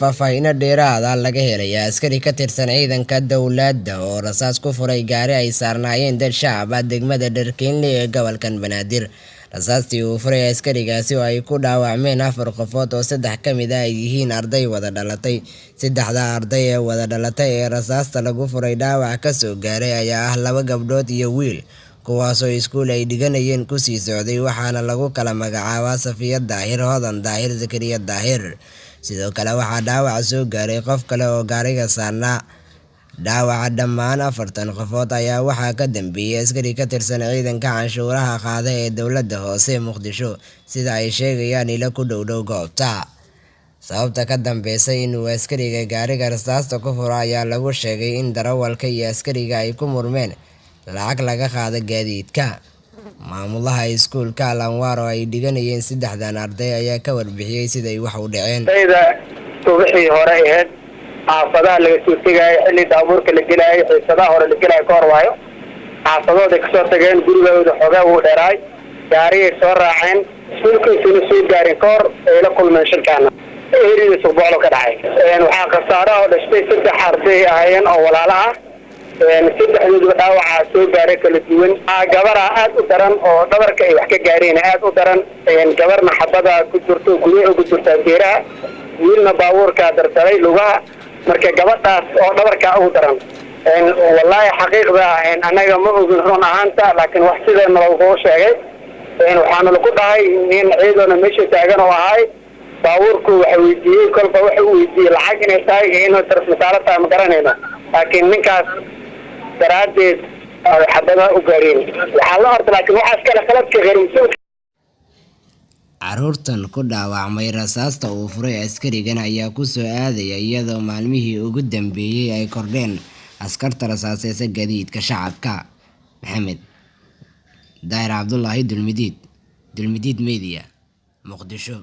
faahfaahin dheeraad ah laga helay askari ka tirsan ciidanka dowladda oo rasaas ku furay gaari ay saarnaayeen dad shacab ah degmada Dharkiinle ee gobolkan Banaadir. Rasaastii uu furay askarigaasi oo ay ku dhaawacmeen 4 qofood oo 3 ka mid ah ay yihiin arday wada dhalatay. 3 arday ee wada dhalatay ee rasaasta lagu furay dhaawac ka soo gaaray ayaa ah 2 gabdhood iyo wiil, kuwaasoo iskuul ay dhiganayeen ku sii socday, waxaana lagu kala magacaabaa Safiya Daahir, Hodan Daahir, Zakariya Daahir. Sidoo kale waxaa dhaawac soo gaaray qof kale oo gaariga saarnaa. Dhaawaca dhammaan 4 qofood ayaa waxaa ka dambeeyay askari ka tirsan ciidanka canshuuraha qaada ee dowladda hoose Muqdisho, sida ay sheegayaan ilo ku dhow goobta. Sababta ka dambeysay inuu askariga gaariga rasaasta ku furo ayaa lagu sheegay in darawalka iyo askariga ay ku murmeen lacag laga qaada gaadiidka. Maamulaha iskuulka Al-Anwar oo ay dhiganayeen 3 arday ayaa ka warbixiyay sida ay wax u dhaceen. Wixii hore ahayd xaafadaha laga soo tagay xilli daabuurka la gelay xiisadaha hore la gelay ka hor waayo xaafadooda ka soo tageen gurigooda xogaa uu dheeray gaariga soo raaceen iskuulkiisuna soo gaarin ka hor ay la kulmeen shirkaana eerida suuqbaalo ka dhacay waxaa khasaaro oo dhashay 3 arday ahayeen oo walaalaha saddexdooda dhaawaca soo gaaray kala duwan. Gabadha aad u daran oo dhabarka ay wax ka gaareen aad u daran, gabarna xabada ku jirto gudaha ugu jirta geeraha, wiilna baabuurka dardaray lugaha. Marka gabadhaas oo dhabarka ugu daran wallahi xaqiiqda anaga ma ogin run ahaanta, laakiin wax sideena loogu sheegay waxaana lagu dhahay in ciidana meesha taagan oo ahay baabuurku waxa weydiiyay kolba waxa uu weydiiyay lacag inay tahay inuu tarmisaalada ma garanayna, laakiin ninkaas daraadeed xabada u gaareen waxaa la horta, laakiin waxaas kala qaladka gaaraysan. Caruurtan ku dhaawacmay rasaasta uu furay askarigan ayaa ku soo aadaya iyadoo maalmihii ugu dambeeyay ay kordheen askarta rasaasaysa gaadiidka shacabka. Maxamed Daahir Cabdullaahi Dulmidiid Media, Muqdisho.